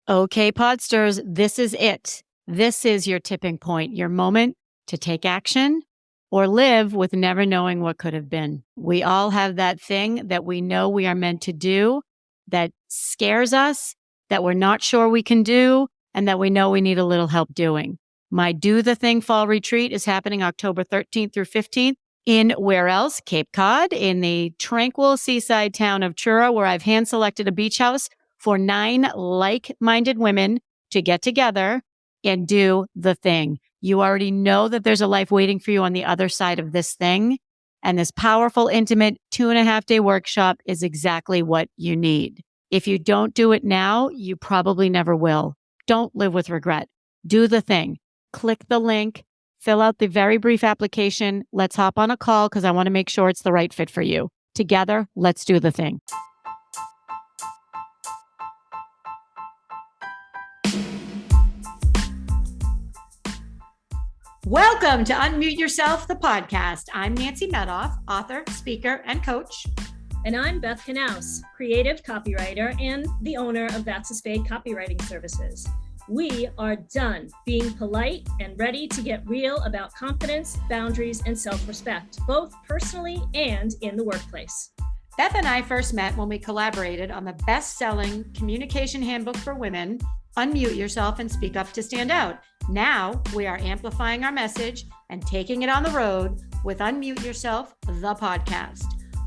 Okay, Podsters, this is it. This is your tipping point, your moment to take action or live with never knowing what could have been. We all have that thing that we know we are meant to do that scares us, that we're not sure we can do, and that we know we need a little help doing. My Do the Thing Fall Retreat is happening October 13th through 15th in where else? Cape Cod, in the tranquil seaside town of Truro, where I've hand selected a beach house for 9 like-minded women to get together and do the thing. You already know that there's a life waiting for you on the other side of this thing. And this powerful, intimate 2.5-day workshop is exactly what you need. If you don't do it now, you probably never will. Don't live with regret. Do the thing. Click the link, fill out the very brief application. Let's hop on a call because I want to make sure it's the right fit for you. Together, let's do the thing. Welcome to Unmute Yourself, the podcast. I'm Nancy Medoff, author, speaker, and coach. And I'm Beth Knaus, creative copywriter and the owner of That's a Spade Copywriting Services. We are done being polite and ready to get real about confidence, boundaries, and self-respect, both personally and in the workplace. Beth and I first met when we collaborated on the best-selling communication handbook for women, Unmute Yourself and Speak Up to Stand Out. Now we are amplifying our message and taking it on the road with Unmute Yourself, the podcast.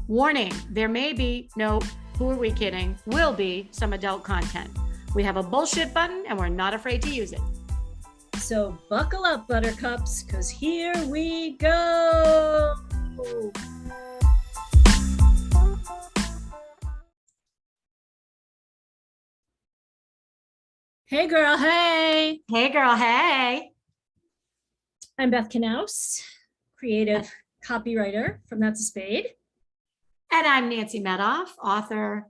Warning, there may be, no, who are we kidding, will be some adult content. We have a bullshit button and we're not afraid to use it. So buckle up, buttercups, because here we go. Hey girl, hey. Hey girl, hey. I'm Beth Knaus, creative copywriter from That's a Spade. And I'm Nancy Medoff, author,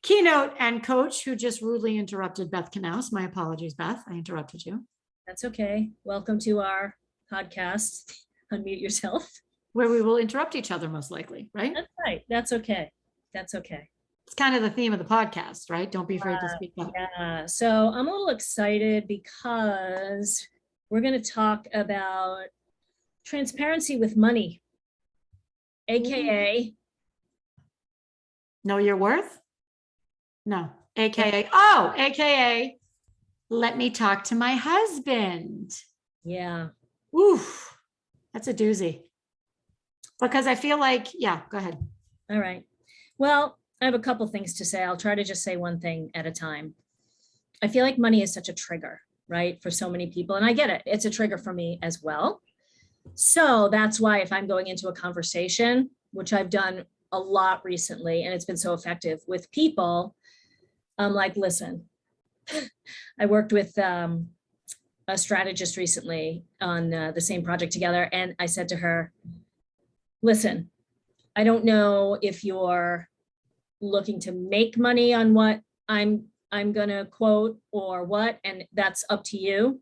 keynote, and coach who just rudely interrupted Beth Knaus. My apologies, Beth. I interrupted you. That's okay. Welcome to our podcast, Unmute Yourself. Where we will interrupt each other most likely, right? That's right. That's okay. That's okay. It's kind of the theme of the podcast, right? Don't be afraid to speak up. Yeah. So I'm a little excited because we're going to talk about transparency with money, AKA. Know your worth? No. AKA, AKA, let me talk to my husband. Yeah. Oof. That's a doozy. Because I feel like, yeah, go ahead. All right. Well, I have a couple things to say. I'll try to just say one thing at a time. I feel like money is such a trigger, right? For so many people. And I get it. It's a trigger for me as well. So that's why if I'm going into a conversation, which I've done a lot recently, and it's been so effective with people, I'm like, listen, I worked with a strategist recently on the same project together. And I said to her, listen, I don't know if you're looking to make money on what I'm going to quote or what, and that's up to you.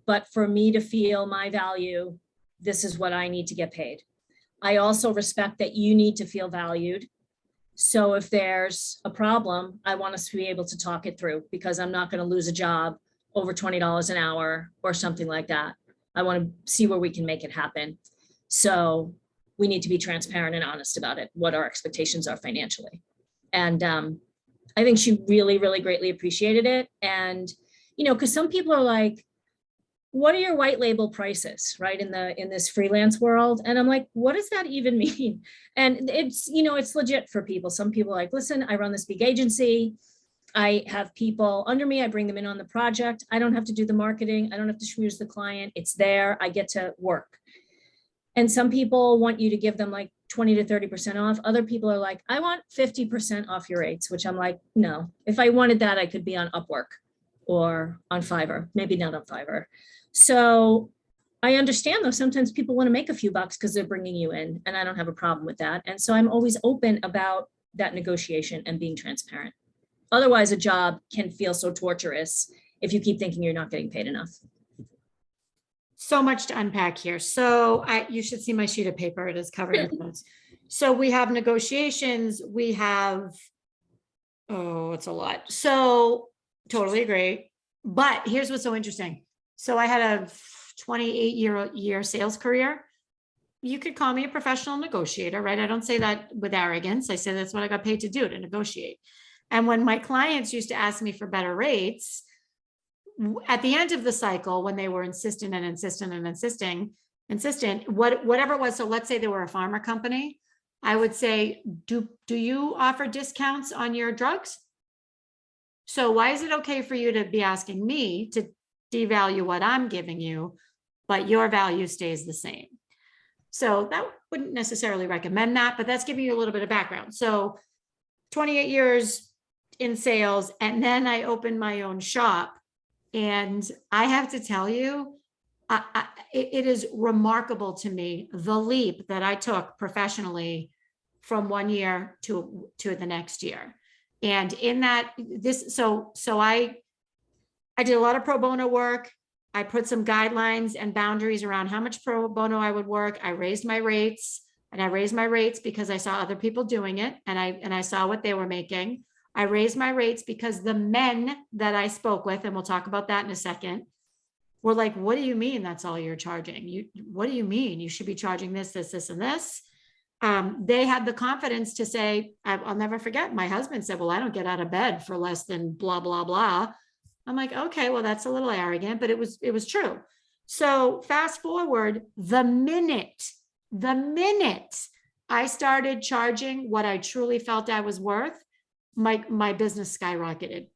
But for me to feel my value, this is what I need to get paid. I also respect that you need to feel valued. So if there's a problem, I want us to be able to talk it through because I'm not going to lose a job over $20 an hour or something like that. I want to see where we can make it happen. So we need to be transparent and honest about it, what our expectations are financially. And I think she really, really greatly appreciated it. And, you know, because some people are like, what are your white label prices, right? In this freelance world. And I'm like, what does that even mean? And it's, you know, it's legit for people. Some people are like, listen, I run this big agency. I have people under me. I bring them in on the project. I don't have to do the marketing. I don't have to schmooze the client. It's there. I get to work. And some people want you to give them like 20 to 30% off. Other people are like, I want 50% off your rates, which I'm like, no, if I wanted that, I could be on Upwork or on Fiverr, maybe not on Fiverr. So I understand though, sometimes people want to make a few bucks because they're bringing you in, and I don't have a problem with that. And so I'm always open about that negotiation and being transparent. Otherwise, a job can feel so torturous if you keep thinking you're not getting paid enough. So much to unpack here. So you should see my sheet of paper. It is covered with notes. So we have negotiations. We have, it's a lot. So Totally agree. But here's what's so interesting. So I had a 28-year sales career. You could call me a professional negotiator, right? I don't say that with arrogance. I say that's what I got paid to do, to negotiate. And when my clients used to ask me for better rates, at the end of the cycle, when they were insistent and insistent and insistent, whatever it was. So let's say they were a pharma company. I would say, do you offer discounts on your drugs? So why is it okay for you to be asking me to devalue what I'm giving you, but your value stays the same? So that wouldn't necessarily recommend that, but that's giving you a little bit of background. So 28 years in sales, and then I opened my own shop. And I have to tell you, it is remarkable to me, the leap that I took professionally from one year to the next year. And in that, so I did a lot of pro bono work. I put some guidelines and boundaries around how much pro bono I would work. I raised my rates, and I raised my rates because I saw other people doing it, and I saw what they were making. I raised my rates because the men that I spoke with, and we'll talk about that in a second, were like, what do you mean that's all you're charging? What do you mean? You should be charging this, this, this, and this. They had the confidence to say, I'll never forget, my husband said, well, I don't get out of bed for less than blah, blah, blah. I'm like, okay, well, that's a little arrogant, but it was true. So fast forward, the minute I started charging what I truly felt I was worth, my business skyrocketed.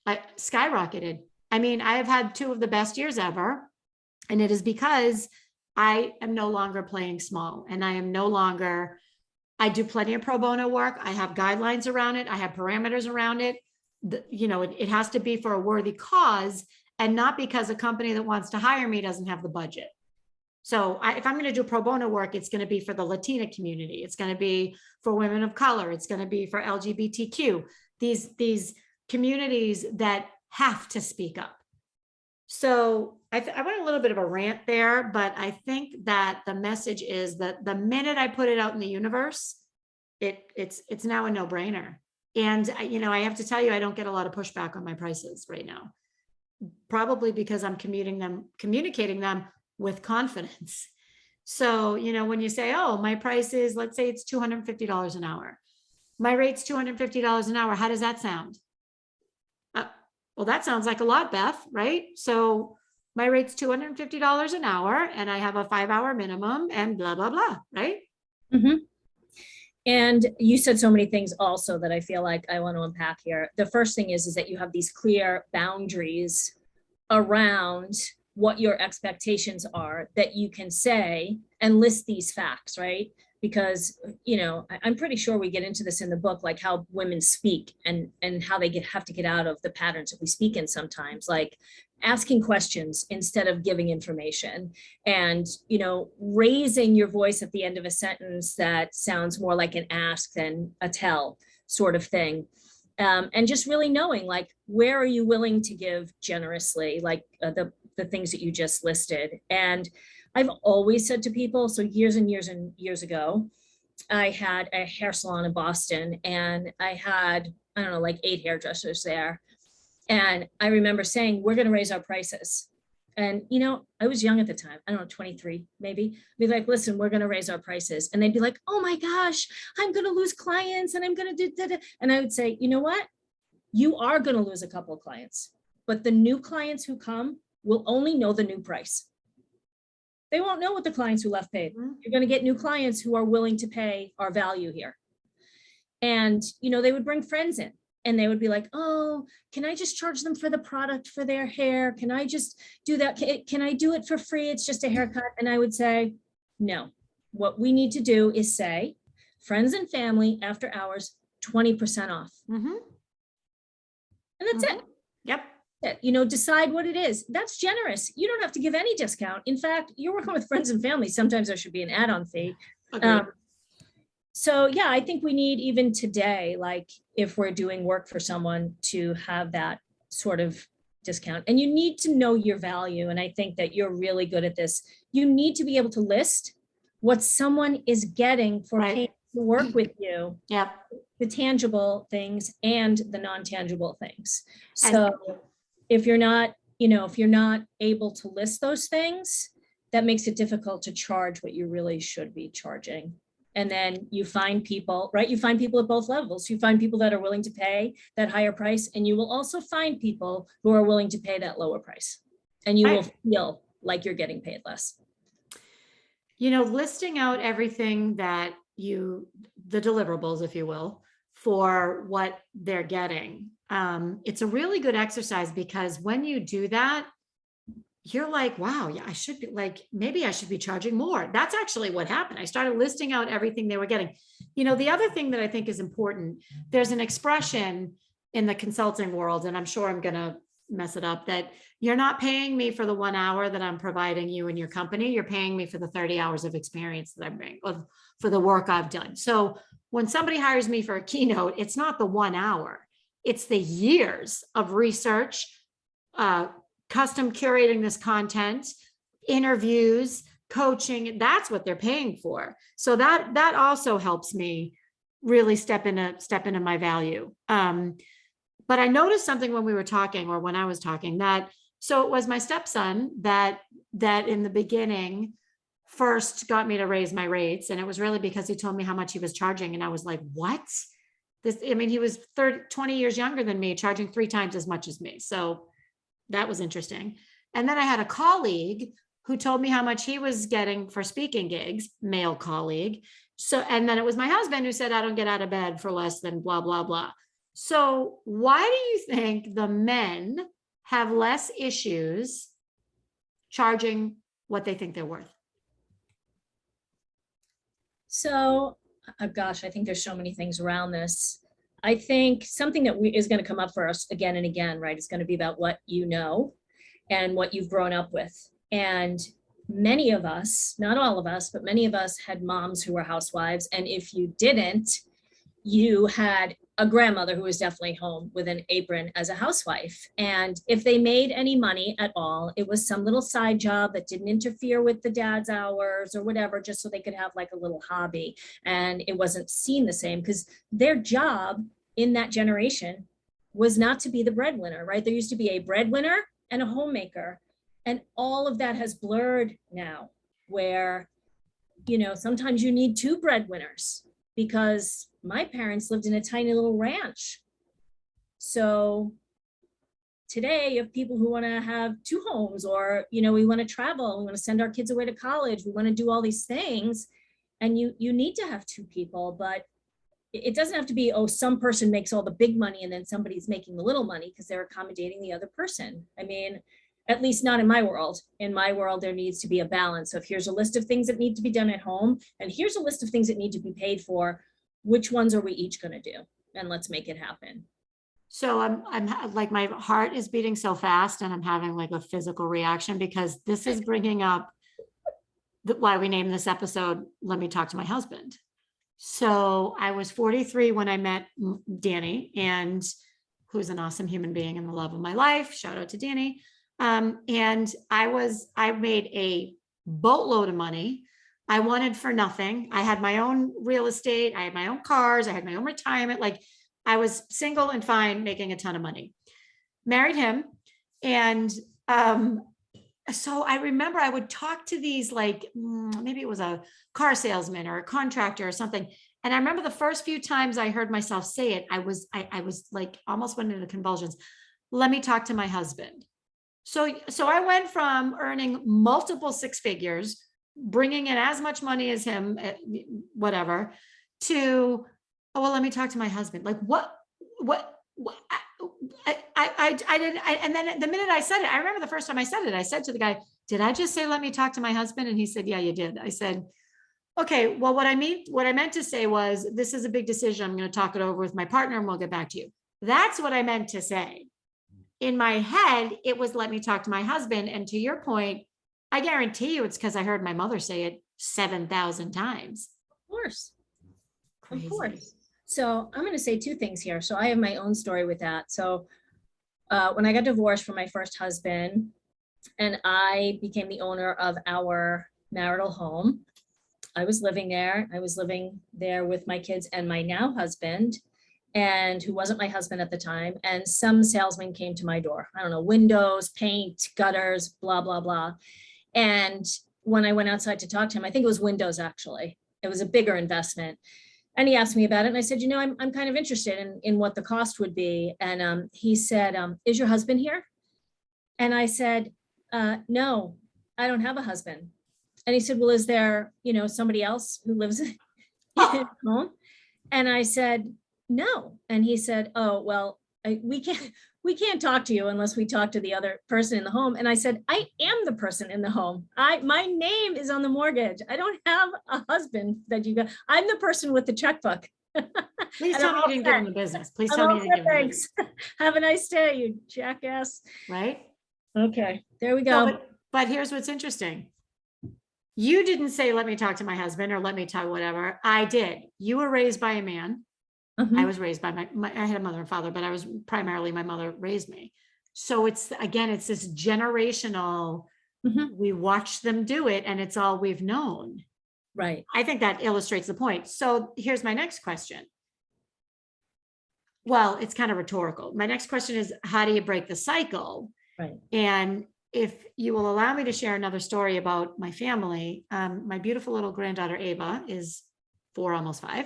I mean, I have had two of the best years ever, and it is because I am no longer playing small, and I do plenty of pro bono work. I have guidelines around it. I have parameters around it. It has to be for a worthy cause, and not because a company that wants to hire me doesn't have the budget. So if I'm going to do pro bono work, it's going to be for the Latina community. It's going to be for women of color. It's going to be for LGBTQ, these communities that have to speak up. So I went a little bit of a rant there, but I think that the message is that the minute I put it out in the universe, it's now a no-brainer. And I have to tell you, I don't get a lot of pushback on my prices right now, probably because I'm communicating them with confidence. So, when you say, oh, my price is, let's say it's $250 an hour. My rate's $250 an hour. How does that sound? Well, that sounds like a lot, Beth, right? So my rate's $250 an hour, and I have a 5-hour minimum, and blah, blah, blah, right? Mm-hmm. And you said so many things also that I feel like I want to unpack here. The first thing is that you have these clear boundaries around what your expectations are that you can say and list these facts, right? Because, I'm pretty sure we get into this in the book, like how women speak and how they have to get out of the patterns that we speak in sometimes, like asking questions instead of giving information, and, raising your voice at the end of a sentence that sounds more like an ask than a tell sort of thing. And just really knowing, like, where are you willing to give generously, like the things that you just listed. And I've always said to people, so years and years ago, I had a hair salon in Boston, and I had, I don't know, like 8 hairdressers there. And I remember saying, we're going to raise our prices. And, I was young at the time, I don't know, 23, maybe. Be like, listen, we're going to raise our prices. And they'd be like, oh my gosh, I'm going to lose clients, and I'm going to do that. And I would say, you know what? You are going to lose a couple of clients, but the new clients who come will only know the new price. They won't know what the clients who left paid. You're going to get new clients who are willing to pay our value here. And, they would bring friends in, and they would be like, oh, can I just charge them for the product for their hair? Can I just do that? Can I do it for free? It's just a haircut. And I would say, no, what we need to do is say, friends and family after hours, 20% off. Mm-hmm. And that's it. Yep. Decide what it is. That's generous. You don't have to give any discount. In fact, you're working with friends and family. Sometimes there should be an add-on fee. So yeah, I think we need, even today, like if we're doing work for someone, to have that sort of discount. And you need to know your value. And I think that you're really good at this. You need to be able to list what someone is getting for paying to work with you. Yep. the tangible things and the non-tangible things. And So if you're not, if you're not able to list those things, that makes it difficult to charge what you really should be charging. And then you find people, right? You find people at both levels. You find people that are willing to pay that higher price, and you will also find people who are willing to pay that lower price. And you will feel like you're getting paid less. Listing out everything that the deliverables, if you will, for what they're getting. It's a really good exercise, because when you do that, you're like, wow, yeah, I should be like, maybe I should be charging more. That's actually what happened. I started listing out everything they were getting. The other thing that I think is important, there's an expression in the consulting world, and I'm sure I'm going to mess it up, that you're not paying me for the 1 hour that I'm providing you and your company. You're paying me for the 30 hours of experience that I bring, for the work I've done. So when somebody hires me for a keynote, it's not the 1 hour, it's the years of research, custom curating this content, interviews, coaching. That's what they're paying for. So that also helps me really step into my value. But I noticed something when we were talking, or when I was talking, that so it was my stepson that in the beginning first got me to raise my rates. And it was really because he told me how much he was charging. And I was like, what? He was 20 years younger than me, charging 3 times as much as me. So that was interesting. And then I had a colleague who told me how much he was getting for speaking gigs, male colleague. So, and then it was my husband who said, I don't get out of bed for less than blah, blah, blah. So why do you think the men have less issues charging what they think they're worth? So, gosh, I think there's so many things around this. I think something that is going to come up for us again and again, right? It's going to be about what you know and what you've grown up with. And many of us, not all of us, but many of us had moms who were housewives. And if you didn't, you had a grandmother who was definitely home with an apron as a housewife. And if they made any money at all, it was some little side job that didn't interfere with the dad's hours or whatever, just so they could have like a little hobby. And it wasn't seen the same, because their job in that generation was not to be the breadwinner, right? There used to be a breadwinner and a homemaker. And all of that has blurred now, where, sometimes you need 2 breadwinners, because my parents lived in a tiny little ranch. So today, you have people who want to have 2 homes, or, we want to travel, we want to send our kids away to college, we want to do all these things. And you need to have 2 people, but it doesn't have to be, oh, some person makes all the big money and then somebody's making the little money because they're accommodating the other person. I mean, at least not in my world. In my world, there needs to be a balance of, here's a list of things that need to be done at home, and here's a list of things that need to be paid for. Which ones are we each going to do? And let's make it happen. So I'm like, my heart is beating so fast, and I'm having like a physical reaction, because this is bringing up why we named this episode, Let Me Talk to My Husband. So I was 43 when I met Danny, and who's an awesome human being and the love of my life. Shout out to Danny. And I made a boatload of money. I wanted for nothing. I had my own real estate. I had my own cars. I had my own retirement. Like, I was single and fine, making a ton of money. Married him. And, so I remember I would talk to these, like, maybe it was a car salesman or a contractor or something. And I remember the first few times I heard myself say it, I was like, almost went into convulsions. Let me talk to my husband. So I went from earning multiple 6 figures, bringing in as much money as him, whatever, to, oh, well, let me talk to my husband. Like, what I didn't. And then the minute I said it, I remember the first time I said it, I said to the guy, did I just say, let me talk to my husband? And he said, yeah, you did. I said, okay, well, what I meant to say was, this is a big decision. I'm going to talk it over with my partner and we'll get back to you. That's what I meant to say. In my head, it was, let me talk to my husband. And to your point, I guarantee you it's because I heard my mother say it 7,000 times. Of course. Crazy. Of course. So I'm going to say 2 things here. So I have my own story with that. So when I got divorced from my first husband and I became the owner of our marital home, I was living there. I was living there with my kids and my now husband. and who wasn't my husband at the time. And some salesman came to my door. I don't know, windows, paint, gutters, blah, blah, blah. And when I went outside to talk to him, I think it was windows actually. It was a bigger investment. And he asked me about it. And I said, I'm kind of interested in what the cost would be. And he said, is your husband here? And I said, no, I don't have a husband. And he said, well, is there, somebody else who lives in home? And I said, no. And he said, oh, well, we can't talk to you unless we talk to the other person in the home. And I said, I am the person in the home. My name is on the mortgage. I don't have a husband that you got. I'm the person with the checkbook. Please tell me you didn't give him the business. Please tell me you didn't give him the business. Have a nice day, you jackass. Right? Okay, there we go. No, but here's what's interesting. You didn't say, let me talk to my husband or let me talk whatever. I did. You were raised by a man. I was raised by I had a mother and father, but I was primarily, my mother raised me. So it's this generational, we watch them do it and it's all we've known. Right. I think that illustrates the point. So here's my next question. Well, it's kind of rhetorical. My next question is, how do you break the cycle? Right. And if you will allow me to share another story about my family, my beautiful little granddaughter, Ava, is 4, almost 5.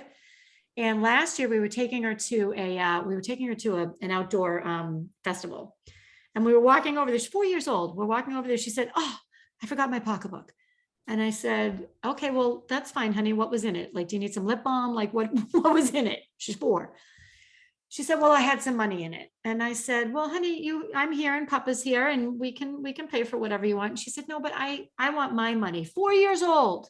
And last year we were taking her to an outdoor festival, and we were walking over there. She's 4 years old. We're walking over there. She said, "Oh, I forgot my pocketbook." And I said, "Okay, well, that's fine, honey. What was in it? Like, do you need some lip balm? Like, what was in it?" She's 4. She said, "Well, I had some money in it." And I said, "Well, honey, I'm here and Papa's here and we can pay for whatever you want." And she said, "No, but I want my money." 4 years old.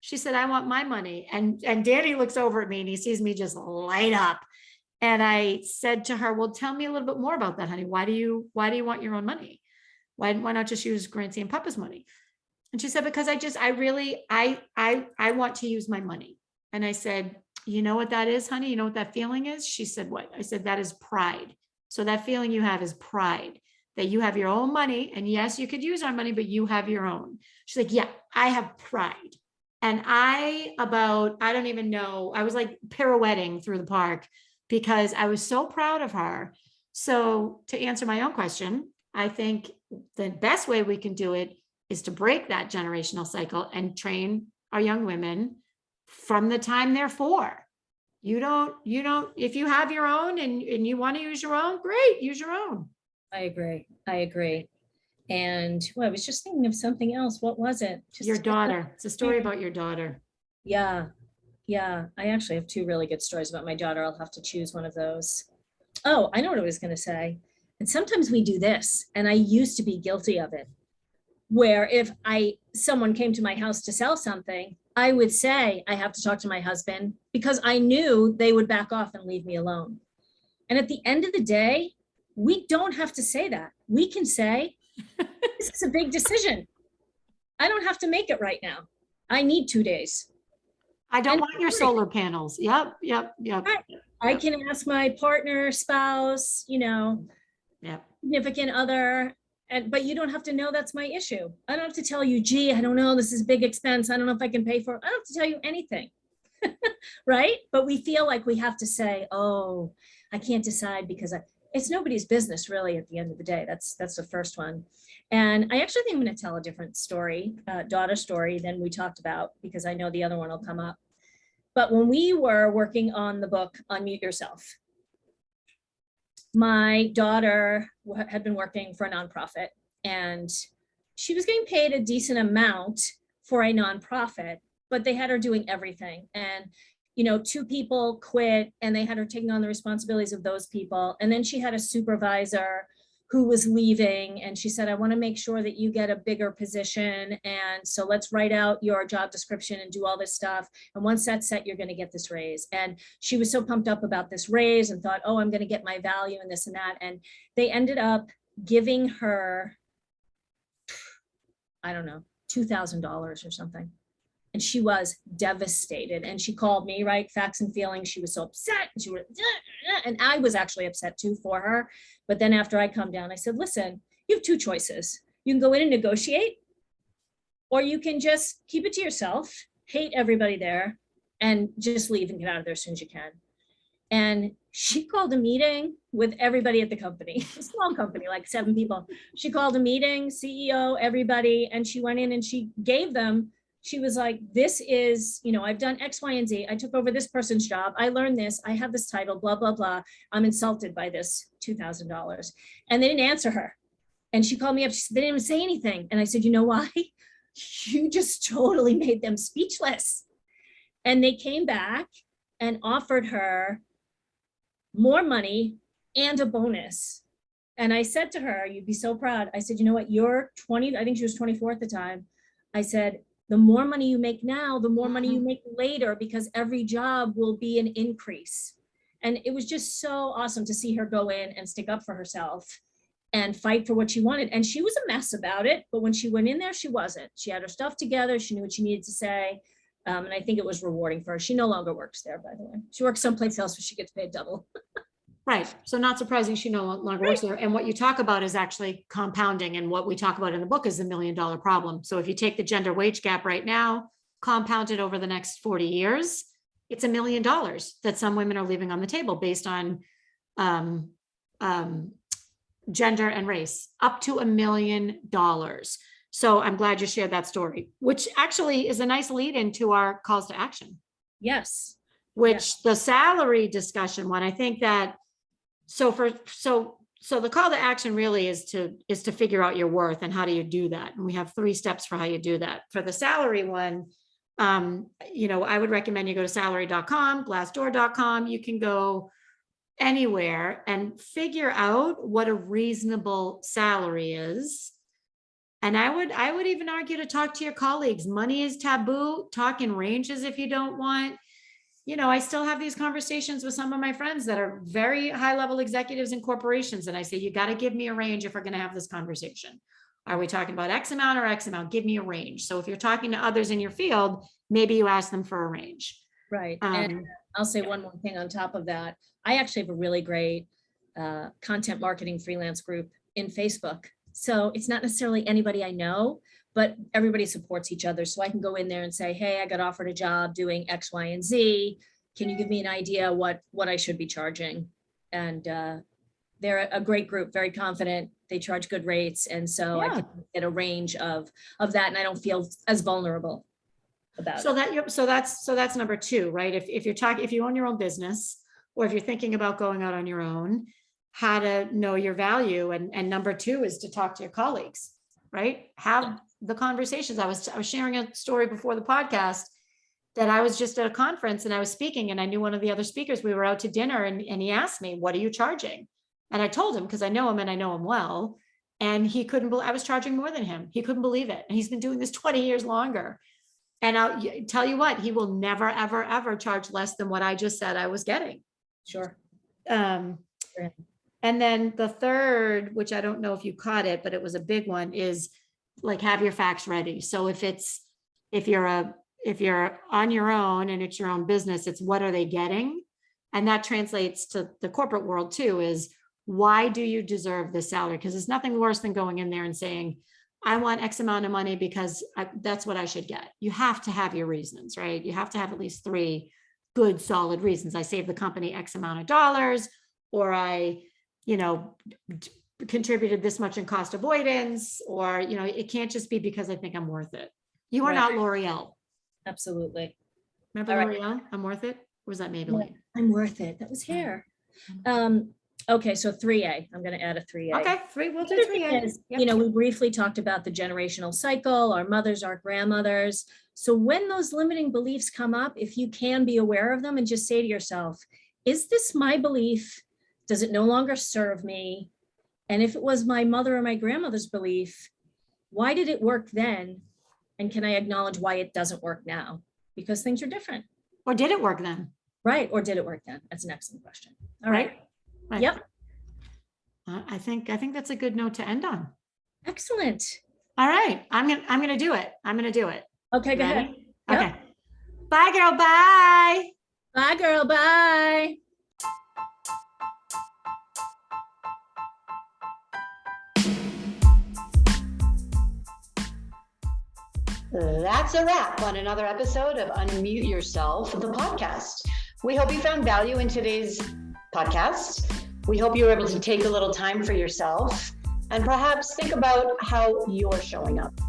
She said, "I want my money." And Danny looks over at me and he sees me just light up. And I said to her, "Well, tell me a little bit more about that, honey. Why do you want your own money? Why not just use Grancy and Papa's money?" And she said, "Because I want to use my money." And I said, "You know what that is, honey? You know what that feeling is?" She said, "What?" I said, "That is pride. So that feeling you have is pride, that you have your own money. And yes, you could use our money, but you have your own." She's like, "Yeah, I have pride." And I don't even know, I was like pirouetting through the park because I was so proud of her. So to answer my own question, I think the best way we can do it is to break that generational cycle and train our young women from the time they're 4. You don't, if you have your own and you want to use your own, great, use your own. I agree. And I was just thinking of something else. What was it? Your daughter. It's a story about your daughter. Yeah. I actually have 2 really good stories about my daughter. I'll have to choose one of those. Oh, I know what I was going to say. And sometimes we do this, and I used to be guilty of it, where if someone came to my house to sell something, I would say, I have to talk to my husband, because I knew they would back off and leave me alone. And at the end of the day, we don't have to say that. We can say, this is a big decision. I don't have to make it right now. I need 2 days. I don't want your solar panels. Yep. Right. I can ask my partner, spouse, significant other, but you don't have to know that's my issue. I don't have to tell you, gee, I don't know, this is a big expense. I don't know if I can pay for it. I don't have to tell you anything. Right? But we feel like we have to say, oh, I can't decide because it's nobody's business really at the end of the day. That's the first one. And I actually think I'm going to tell a different story, daughter story than we talked about, because I know the other one will come up. But when we were working on the book, Unmute Yourself, my daughter had been working for a nonprofit and she was getting paid a decent amount for a nonprofit, but they had her doing everything. And 2 people quit and they had her taking on the responsibilities of those people. And then she had a supervisor who was leaving and she said, I want to make sure that you get a bigger position. And so let's write out your job description and do all this stuff. And once that's set, you're going to get this raise. And she was so pumped up about this raise and thought, oh, I'm going to get my value and this and that. And they ended up giving her, I don't know, $2,000 or something. And she was devastated. And she called me, right? Facts and feelings. She was so upset. And I was actually upset too for her. But then after I come down, I said, listen, you have 2 choices. You can go in and negotiate, or you can just keep it to yourself, hate everybody there, and just leave and get out of there as soon as you can. And she called a meeting with everybody at the company, a small company, like 7 people. She called a meeting, CEO, everybody, and she went in and she gave them, she was like, this is, I've done X, Y, and Z. I took over this person's job. I learned this. I have this title, blah, blah, blah. I'm insulted by this $2,000. And they didn't answer her. And she called me up. She said, they didn't even say anything. And I said, you know why? You just totally made them speechless. And they came back and offered her more money and a bonus. And I said to her, you'd be so proud. I said, you know what, you're 20, I think she was 24 at the time. I said, the more money you make now, the more money you make later, because every job will be an increase. And it was just so awesome to see her go in and stick up for herself and fight for what she wanted. And she was a mess about it, but when she went in there, she wasn't. She had her stuff together. She knew what she needed to say. And I think it was rewarding for her. She no longer works there, by the way. She works someplace else where she gets paid double. Right. So not surprising she no longer works there. And what you talk about is actually compounding. And what we talk about in the book is the $1 million problem. So if you take the gender wage gap right now, compound it over the next 40 years, it's $1 million that some women are leaving on the table based on gender and race, up to $1 million. So I'm glad you shared that story, which actually is a nice lead into our calls to action. Yes. Which the salary discussion one, I think that, so the call to action really is to figure out your worth and how do you do that? And we have 3 steps for how you do that. For the salary one, I would recommend you go to salary.com, glassdoor.com. You can go anywhere and figure out what a reasonable salary is. And I would even argue to talk to your colleagues. Money is taboo. Talk in ranges if you don't want. I still have these conversations with some of my friends that are very high level executives in corporations. And I say, you got to give me a range if we're going to have this conversation. Are we talking about X amount or X amount? Give me a range. So if you're talking to others in your field, maybe you ask them for a range. Right. And I'll say one more thing on top of that. I actually have a really great content marketing freelance group in Facebook. So it's not necessarily anybody I know, but everybody supports each other. So I can go in there and say, hey, I got offered a job doing X, Y, and Z. Can you give me an idea what I should be charging? And they're a great group, very confident. They charge good rates. And so I can get a range of that. And I don't feel as vulnerable about it. So that's number 2, right? If you own your own business, or if you're thinking about going out on your own, how to know your value. And number 2 is to talk to your colleagues, right? Have the conversations. I was sharing a story before the podcast that I was just at a conference and I was speaking, and I knew one of the other speakers. We were out to dinner and he asked me, what are you charging? And I told him, because I know him and I know him well. And he couldn't believe I was charging more than him. He couldn't believe it. And he's been doing this 20 years longer. And I'll tell you what, he will never, ever, ever charge less than what I just said I was getting. Sure. And then the third, which I don't know if you caught it, but it was a big one, is like, have your facts ready. So if you're on your own and it's your own business, it's what are they getting? And that translates to the corporate world too, is why do you deserve this salary? Because there's nothing worse than going in there and saying, I want X amount of money because that's what I should get. You have to have your reasons, right? You have to have at least 3 good, solid reasons. I saved the company X amount of dollars, or I, contributed this much in cost avoidance, or, it can't just be because I think I'm worth it. You are not L'Oreal. Absolutely. Remember L'Oreal? I'm worth it. Or was that Maybelline? I'm worth it. That was hair. Okay, so 3A. I'm going to add a 3A. Okay, we'll do 3A. We briefly talked about the generational cycle, our mothers, our grandmothers. So when those limiting beliefs come up, if you can be aware of them and just say to yourself, is this my belief? Does it no longer serve me? And if it was my mother or my grandmother's belief, why did it work then? And can I acknowledge why it doesn't work now? Because things are different. Or did it work then? Right. Or did it work then? That's an excellent question. All right. Yep. I think that's a good note to end on. Excellent. All right. I'm gonna do it. Okay, go ahead. Okay. Yep. Bye, girl. Bye. Bye, girl. Bye. That's a wrap on another episode of Unmute Yourself, the podcast. We hope you found value in today's podcast. We hope you were able to take a little time for yourself and perhaps think about how you're showing up.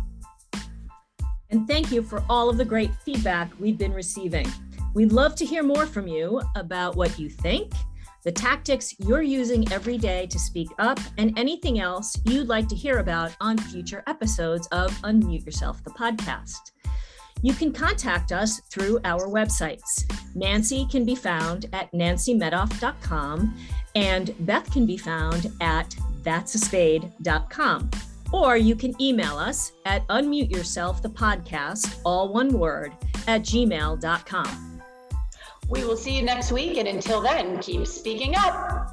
And thank you for all of the great feedback we've been receiving. We'd love to hear more from you about what you think, the tactics you're using every day to speak up, and anything else you'd like to hear about on future episodes of Unmute Yourself, the podcast. You can contact us through our websites. Nancy can be found at nancymedoff.com and Beth can be found at that'saspade.com. Or you can email us at unmuteyourselfthepodcast, all one word, @gmail.com. We will see you next week, and until then, keep speaking up.